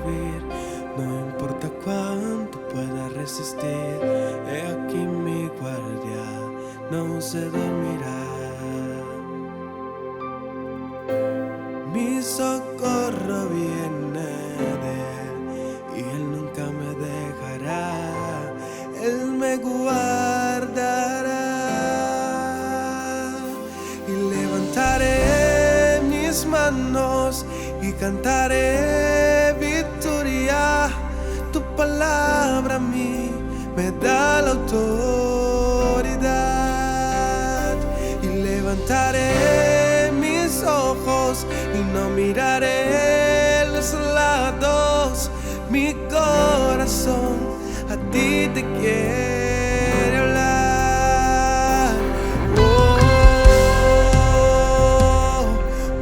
vivir, no importa cuánto pueda resistir. He aquí mi guardia, no se dormirá. Mi socorro viene de Él y Él nunca me dejará. Él me guardará y levantaré mis manos y cantaré victoria. Tu palabra a mí me da la autoridad y levantaré mis ojos y no miraré los lados. Mi corazón a ti te quiere hablar. Oh,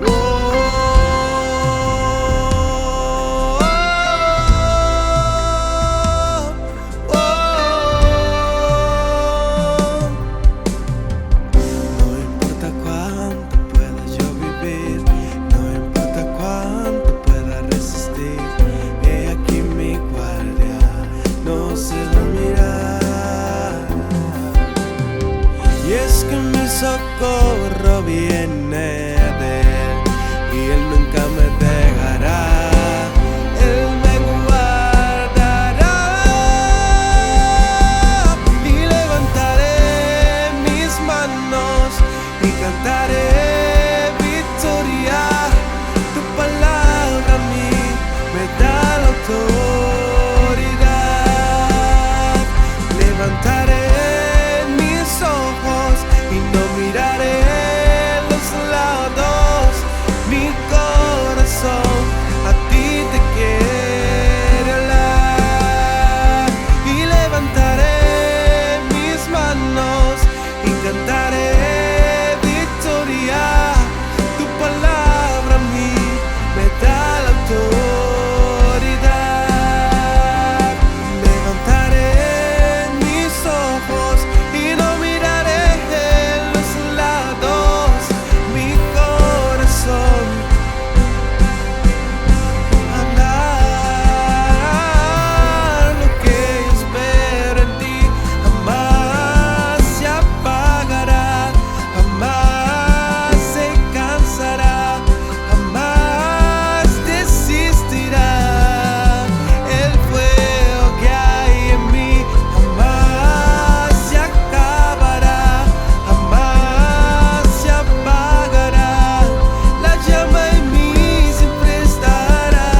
oh, oh, oh. No importa cuánto pueda yo vivir, no importa cuánto pueda resistir. He aquí mi guardia, no se dormirá. Y es que mi socorro viene de Él y Él nunca me dejará. Él me guardará y levantaré mis manos y cantaré victoria. Tu palabra a mí me da la autoridad. Levantaré mis ojos y no miraré los lados. Mi corazón a ti te quiere hablar y levantaré mis manos y cantaré victoria. Tu palabra a mí me da la autoridad. Levantaré mis ojos y no miraré los lados. Mi corazón hablar lo que yo espero en ti. Jamás se apagará, jamás se cansará, jamás desistirá. El fuego que hay en mí jamás se acabará, jamás se apagará. La llama en mí siempre estará.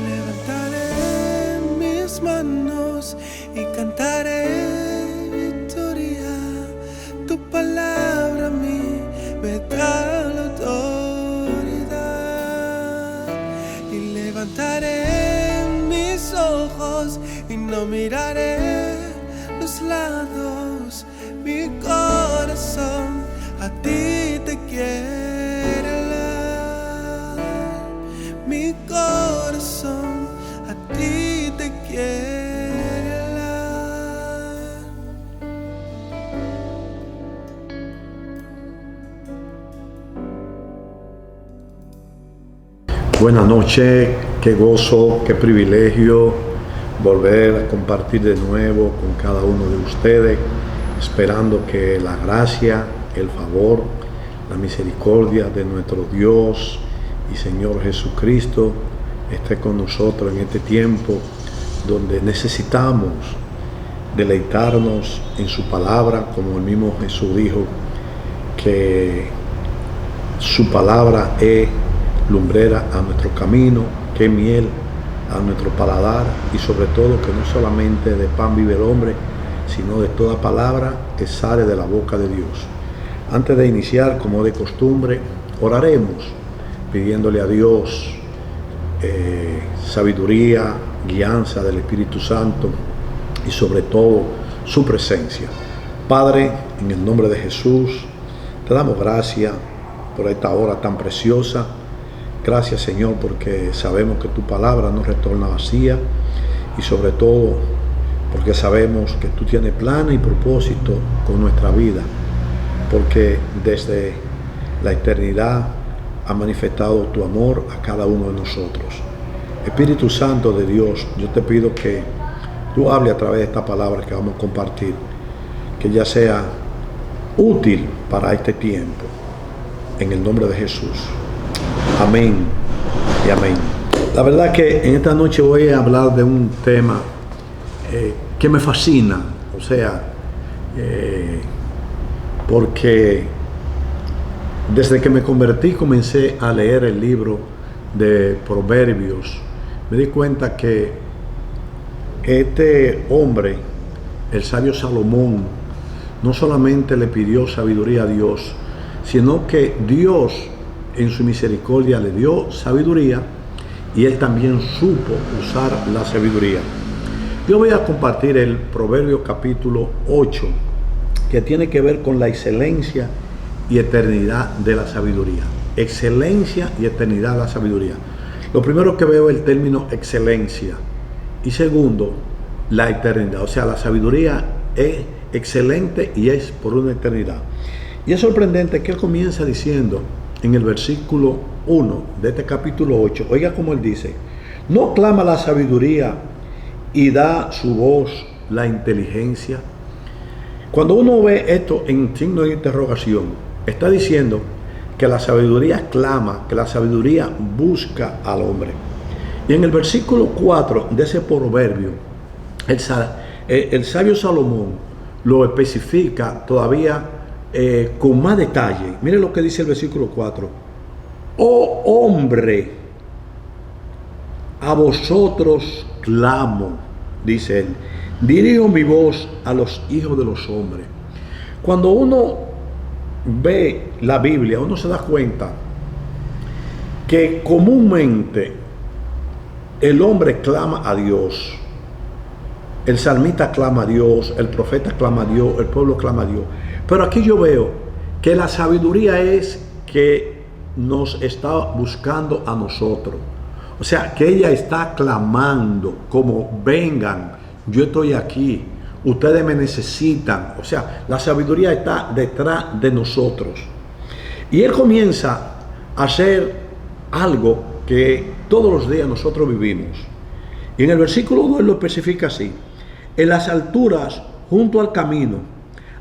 Levantaré mis manos y cantaré victoria. Tu palabra a mí me da la autoridad y levantaré mis ojos y no miraré los lados. Mi corazón a ti te quiere hablar. Mi corazón a ti te quiere hablar. Buenas noches, qué gozo, qué privilegio volver a compartir de nuevo con cada uno de ustedes, esperando que la gracia, el favor, la misericordia de nuestro Dios y Señor Jesucristo esté con nosotros en este tiempo donde necesitamos deleitarnos en su palabra, como el mismo Jesús dijo, que su palabra es lumbrera a nuestro camino, que miel a nuestro paladar, y sobre todo que no solamente de pan vive el hombre, sino de toda palabra que sale de la boca de Dios. Antes de iniciar, como de costumbre, oraremos pidiéndole a Dios sabiduría, guianza del Espíritu Santo y sobre todo su presencia. Padre, en el nombre de Jesús, te damos gracias por esta hora tan preciosa. Gracias, Señor, porque sabemos que tu palabra no retorna vacía y sobre todo porque sabemos que tú tienes planes y propósitos con nuestra vida, porque desde la eternidad ha manifestado tu amor a cada uno de nosotros. Espíritu Santo de Dios, yo te pido que tú hables a través de esta palabra que vamos a compartir, que ya sea útil para este tiempo, en el nombre de Jesús. Amén y amén. La verdad que en esta noche voy a hablar de un tema que me fascina, o sea, porque desde que me convertí comencé a leer el libro de Proverbios. Me di cuenta que este hombre, el sabio Salomón, no solamente le pidió sabiduría a Dios, sino que Dios en su misericordia le dio sabiduría y él también supo usar la sabiduría. Yo voy a compartir el Proverbio capítulo 8, que tiene que ver con la excelencia y eternidad de la sabiduría. Excelencia y eternidad de la sabiduría. Lo primero que veo es el término excelencia y segundo, la eternidad. O sea, la sabiduría es excelente y es por una eternidad. Y es sorprendente que él comienza diciendo en el versículo 1 de este capítulo 8, oiga como él dice: no clama la sabiduría y da su voz la inteligencia. Cuando uno ve esto en signo de interrogación, está diciendo que la sabiduría clama, que la sabiduría busca al hombre. Y en el versículo 4 de ese proverbio, el sabio Salomón lo especifica todavía con más detalle. Mire lo que dice el versículo 4. Oh hombre, a vosotros clamo, dice él, dirijo mi voz a los hijos de los hombres. Cuando uno ve la Biblia, uno se da cuenta que comúnmente el hombre clama a Dios, el salmista clama a Dios, el profeta clama a Dios, el pueblo clama a Dios. Pero aquí yo veo que la sabiduría es que nos está buscando a nosotros. O sea, que ella está clamando como: vengan, yo estoy aquí, ustedes me necesitan. O sea, la sabiduría está detrás de nosotros. Y él comienza a hacer algo que todos los días nosotros vivimos. Y en el versículo 2 lo especifica así: en las alturas, junto al camino,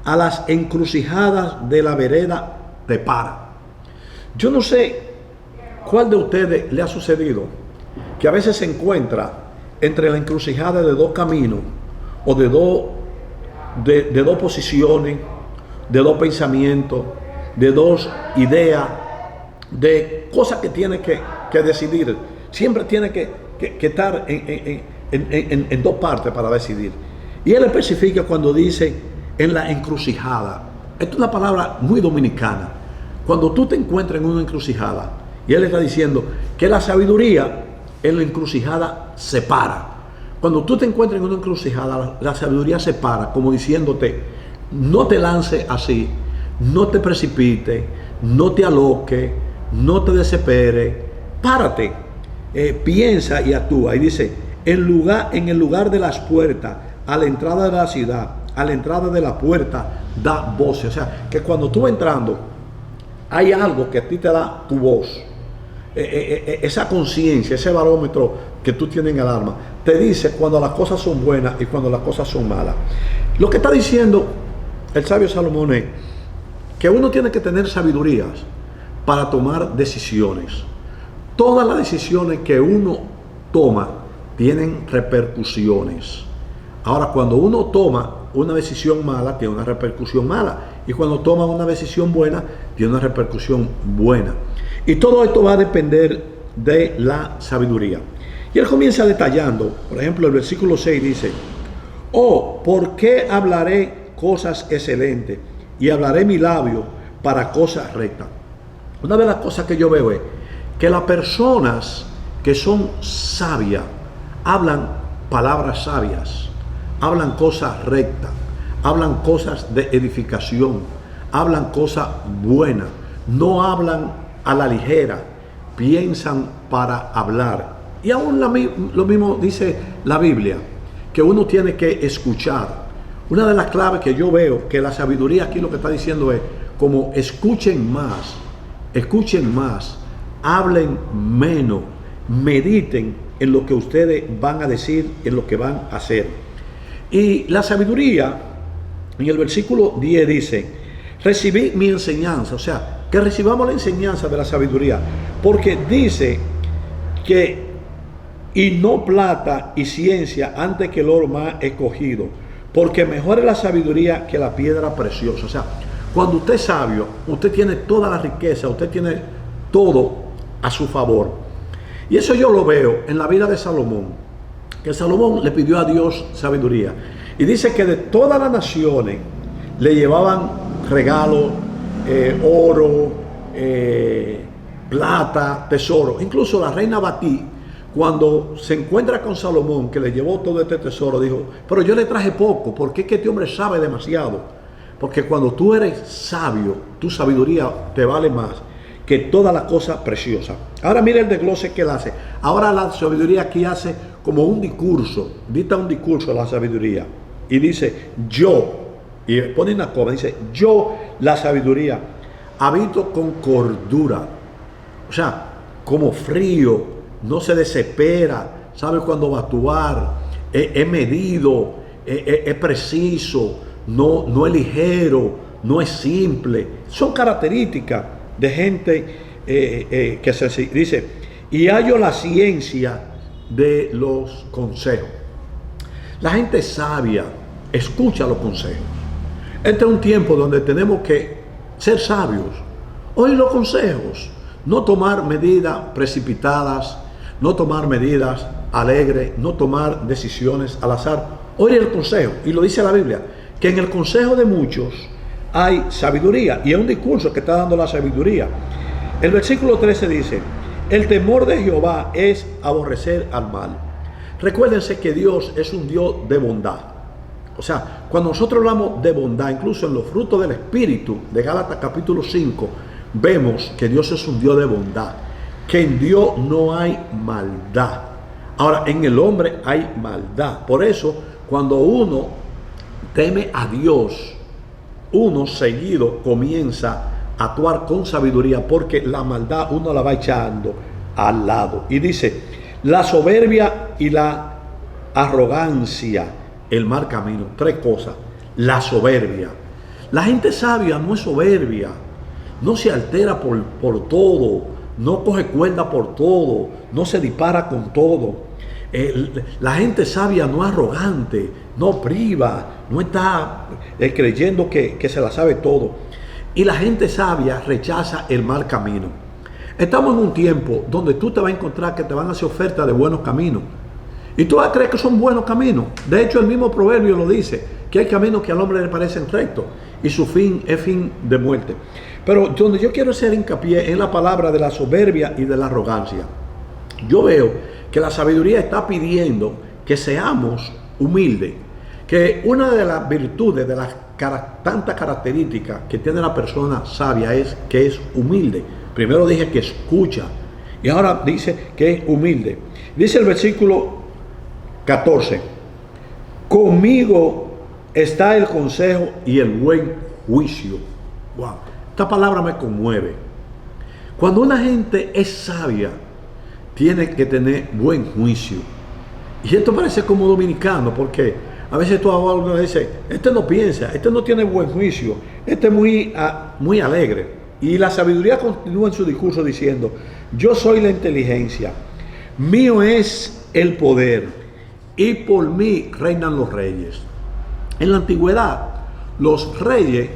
a las encrucijadas de la vereda, te para. Yo no sé cuál de ustedes le ha sucedido que a veces se encuentra entre la encrucijada de dos caminos o de dos posiciones, de dos pensamientos, de dos ideas, de cosas que tiene que decidir. Siempre tiene que estar en dos partes para decidir. Y él especifica cuando dice en la encrucijada. Esto es una palabra muy dominicana. Cuando tú te encuentras en una encrucijada, y él está diciendo que la sabiduría en la encrucijada se para. Cuando tú te encuentras en una encrucijada, la sabiduría se para, como diciéndote: no te lances así, no te precipites, no te aloques, no te desesperes, párate, piensa y actúa. Y dice: en el lugar de las puertas, a la entrada de la ciudad, a la entrada de la puerta, da voces. O sea, que cuando tú vas entrando, hay algo que a ti te da tu voz. Esa conciencia, ese barómetro que tú tienes en el alma, te dice cuando las cosas son buenas y cuando las cosas son malas. Lo que está diciendo el sabio Salomón es que uno tiene que tener sabidurías para tomar decisiones. Todas las decisiones que uno toma tienen repercusiones. Ahora, cuando uno toma una decisión mala, tiene una repercusión mala. Y cuando toma una decisión buena, tiene una repercusión buena. Y todo esto va a depender de la sabiduría. Y él comienza detallando. Por ejemplo, el versículo 6 dice: oh, ¿por qué hablaré cosas excelentes? Y hablaré mi labio para cosas rectas. Una de las cosas que yo veo es que las personas que son sabias hablan palabras sabias, hablan cosas rectas, hablan cosas de edificación, hablan cosas buenas, no hablan a la ligera, piensan para hablar. Y aún lo mismo dice la Biblia, que uno tiene que escuchar. Una de las claves que yo veo, que la sabiduría aquí lo que está diciendo es, como escuchen más, hablen menos, mediten en lo que ustedes van a decir, en lo que van a hacer. Y la sabiduría, en el versículo 10 dice, recibí mi enseñanza, o sea, que recibamos la enseñanza de la sabiduría, porque dice que, y no plata y ciencia antes que el oro más escogido, porque mejor es la sabiduría que la piedra preciosa. O sea, cuando usted es sabio, usted tiene toda la riqueza, usted tiene todo a su favor. Y eso yo lo veo en la vida de Salomón, que Salomón le pidió a Dios sabiduría. Y dice que de todas las naciones le llevaban regalos, oro, plata, tesoro. Incluso la reina Batí, cuando se encuentra con Salomón, que le llevó todo este tesoro, dijo, pero yo le traje poco, porque es que este hombre sabe demasiado. Porque cuando tú eres sabio, tu sabiduría te vale más que todas las cosas preciosas. Ahora mira el desglose que él hace. Ahora la sabiduría aquí hace como un discurso, dicta un discurso a la sabiduría. Y dice, yo, y pone una coma, dice, yo, la sabiduría, habito con cordura. O sea, como frío, no se desespera, sabe cuándo va a actuar, es medido, es preciso, no es ligero, no es simple. Son características de gente que se dice, y hallo la ciencia de los consejos. La gente sabia escucha los consejos. Este es un tiempo donde tenemos que ser sabios, oír los consejos, no tomar medidas precipitadas, no tomar medidas alegres, no tomar decisiones al azar. Oír el consejo, y lo dice la Biblia, que en el consejo de muchos hay sabiduría, y es un discurso que está dando la sabiduría. El versículo 13 dice, el temor de Jehová es aborrecer al mal. Recuérdense que Dios es un Dios de bondad. O sea, cuando nosotros hablamos de bondad, incluso en los frutos del Espíritu de Gálatas capítulo 5, vemos que Dios es un Dios de bondad, que en Dios no hay maldad. Ahora, en el hombre hay maldad. Por eso, cuando uno teme a Dios, uno seguido comienza a actuar con sabiduría, porque la maldad uno la va echando al lado. Y dice, la soberbia y la arrogancia, el mal camino. Tres cosas. La soberbia. La gente sabia no es soberbia, no se altera por todo, no coge cuerda por todo, no se dispara con todo. La gente sabia no es arrogante, no priva, no está creyendo que se la sabe todo. Y la gente sabia rechaza el mal camino. Estamos en un tiempo donde tú te vas a encontrar que te van a hacer ofertas de buenos caminos. Y tú vas a creer que son buenos caminos. De hecho, el mismo proverbio lo dice, que hay caminos que al hombre le parecen rectos y su fin es fin de muerte. Pero donde yo quiero hacer hincapié en la palabra de la soberbia y de la arrogancia. Yo veo que la sabiduría está pidiendo que seamos humildes. Que una de las virtudes, de las tantas características que tiene la persona sabia es que es humilde. Primero dije que escucha y ahora dice que es humilde. Dice el versículo 14, conmigo está el consejo y el buen juicio. Wow, esta palabra me conmueve. Cuando una gente es sabia, tiene que tener buen juicio. Y esto parece como dominicano, porque a veces tú hablas y dices, este no piensa, este no tiene buen juicio, este es muy alegre. Y la sabiduría continúa en su discurso diciendo, yo soy la inteligencia, mío es el poder, y por mí reinan los reyes. En la antigüedad, los reyes,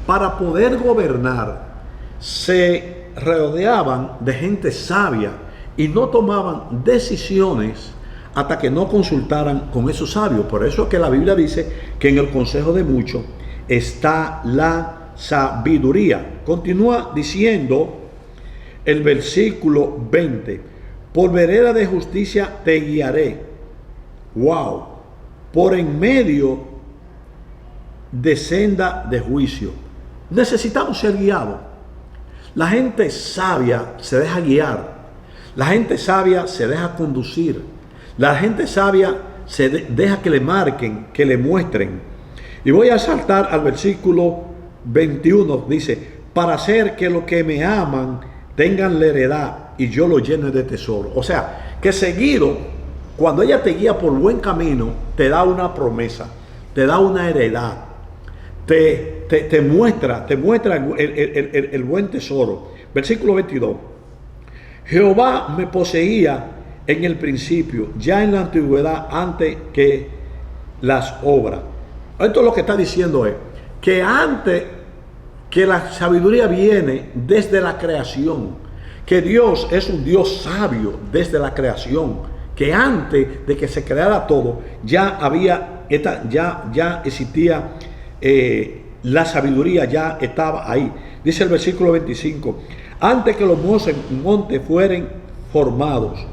para poder gobernar, se rodeaban de gente sabia y no tomaban decisiones hasta que no consultaran con esos sabios. Por eso es que la Biblia dice que en el consejo de muchos está la sabiduría. Continúa diciendo el versículo 20, por vereda de justicia te guiaré. Wow. Por en medio de senda de juicio. Necesitamos ser guiados. La gente sabia se deja guiar. La gente sabia se deja conducir. La gente sabia se deja que le marquen, que le muestren. Y voy a saltar al versículo 21. Dice, para hacer que los que me aman tengan la heredad y yo lo llene de tesoro. O sea, que seguido, cuando ella te guía por buen camino, te da una promesa, te da una heredad, te muestra el buen tesoro. Versículo 22. Jehová me poseía en el principio, ya en la antigüedad, antes que las obras. Esto es lo que está diciendo es que antes, que la sabiduría viene desde la creación, que Dios es un Dios sabio desde la creación, que antes de que se creara todo ya había ya existía la sabiduría, ya estaba ahí. Dice el versículo 25, antes que los montes fueren formados,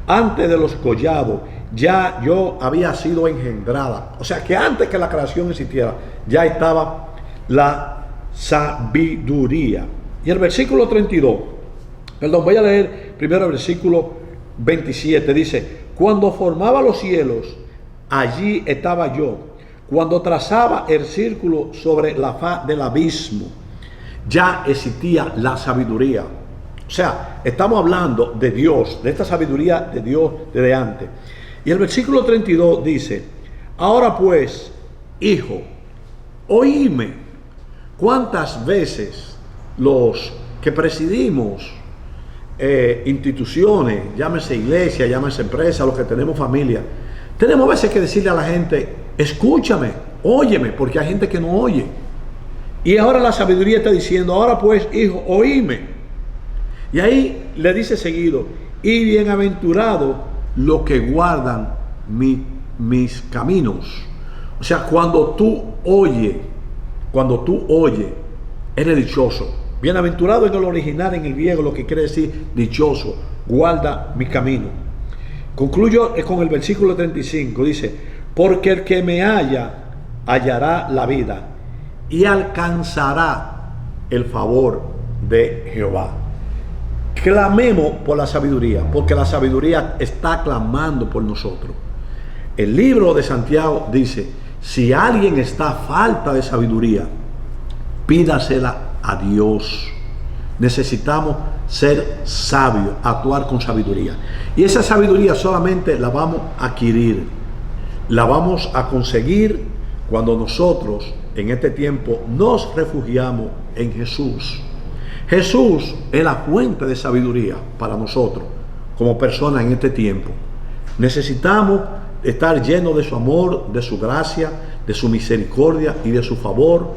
antes de los collados, ya yo había sido engendrada. O sea que antes que la creación existiera, ya estaba la sabiduría. Y el versículo 32, perdón, voy a leer primero el versículo 27, dice, cuando formaba los cielos, allí estaba yo, cuando trazaba el círculo sobre la faz del abismo, ya existía la sabiduría. O sea, estamos hablando de Dios, de esta sabiduría de Dios desde antes. Y el versículo 32 dice, ahora pues, hijo, oíme. ¿Cuántas veces los que presidimos instituciones, llámese iglesia, llámese empresa, los que tenemos familia, tenemos a veces que decirle a la gente, escúchame, óyeme, porque hay gente que no oye. Y ahora la sabiduría está diciendo, ahora pues, hijo, oíme. Y ahí le dice seguido, y bienaventurado los que guardan mis caminos. O sea, cuando tú oyes, eres dichoso. Bienaventurado en el original, en el griego, lo que quiere decir dichoso, guarda mi camino. Concluyo con el versículo 35, dice, porque el que me halla, hallará la vida y alcanzará el favor de Jehová. Clamemos por la sabiduría, porque la sabiduría está clamando por nosotros. El libro de Santiago dice, si alguien está a falta de sabiduría, pídasela a Dios. Necesitamos ser sabios, actuar con sabiduría. Y esa sabiduría solamente la vamos a adquirir, la vamos a conseguir cuando nosotros en este tiempo nos refugiamos en Jesús. Jesús es la fuente de sabiduría para nosotros como personas en este tiempo. Necesitamos estar llenos de su amor, de su gracia, de su misericordia y de su favor,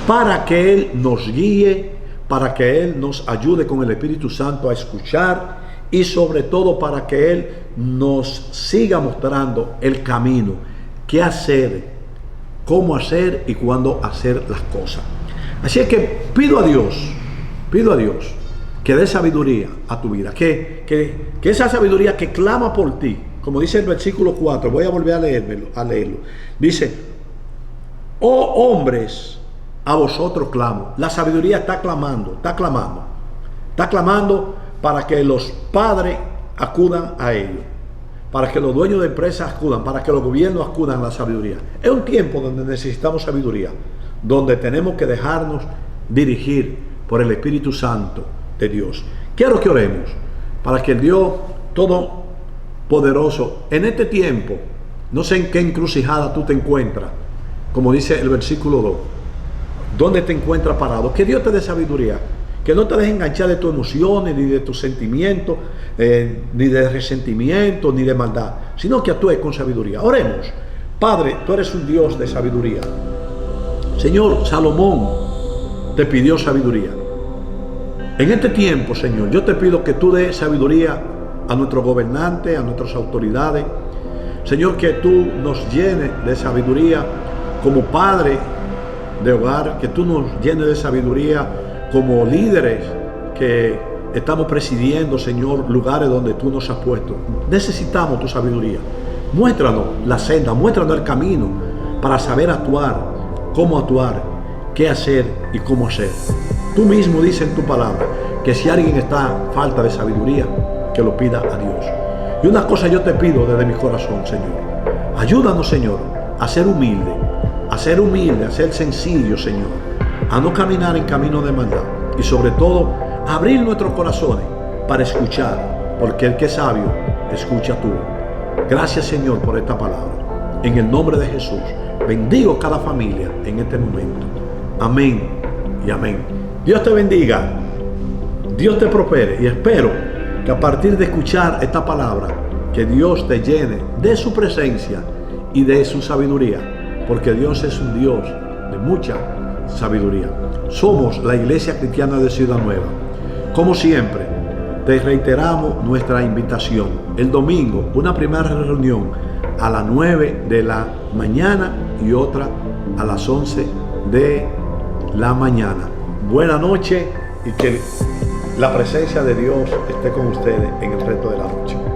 para que Él nos guíe, para que Él nos ayude con el Espíritu Santo a escuchar y sobre todo para que Él nos siga mostrando el camino, qué hacer, cómo hacer y cuándo hacer las cosas. Así es que pido a Dios que dé sabiduría a tu vida, que esa sabiduría que clama por ti, como dice el versículo 4, voy a volver a leerlo. Dice, oh hombres, a vosotros clamo. La sabiduría está clamando para que los padres acudan a ellos, para que los dueños de empresas acudan, para que los gobiernos acudan a la sabiduría. Es un tiempo donde necesitamos sabiduría, donde tenemos que dejarnos dirigir por el Espíritu Santo de Dios. Quiero que oremos para que el Dios Todopoderoso, en este tiempo, no sé en qué encrucijada tú te encuentras, como dice el versículo 2, ¿dónde te encuentras parado? Que Dios te dé sabiduría, que no te deje enganchar de tus emociones, ni de tus sentimientos, ni de resentimiento, ni de maldad, sino que actúes con sabiduría. Oremos. Padre, tú eres un Dios de sabiduría. Señor, Salomón te pidió sabiduría. En este tiempo, Señor, yo te pido que tú des sabiduría a nuestros gobernantes, a nuestras autoridades. Señor, que tú nos llenes de sabiduría como Padre de hogar, que tú nos llenes de sabiduría como líderes que estamos presidiendo, Señor, lugares donde tú nos has puesto. Necesitamos tu sabiduría. Muéstranos la senda, muéstranos el camino para saber actuar, qué hacer y cómo hacer. Tú mismo dices en tu palabra que si alguien está falta de sabiduría, que lo pida a Dios. Y una cosa yo te pido desde mi corazón, Señor. Ayúdanos, Señor, a ser humilde, a ser sencillo, Señor, a no caminar en camino de maldad y sobre todo a abrir nuestros corazones para escuchar, porque el que es sabio escucha tú. Gracias, Señor, por esta palabra. En el nombre de Jesús, bendigo cada familia en este momento. Amén y amén. Dios te bendiga, Dios te prospere y espero que a partir de escuchar esta palabra, que Dios te llene de su presencia y de su sabiduría, porque Dios es un Dios de mucha sabiduría. Somos la Iglesia Cristiana de Ciudad Nueva. Como siempre, te reiteramos nuestra invitación. El domingo, una primera reunión a las 9 de la mañana y otra a las 11 de la mañana. Buena noche y que la presencia de Dios esté con ustedes en el resto de la noche.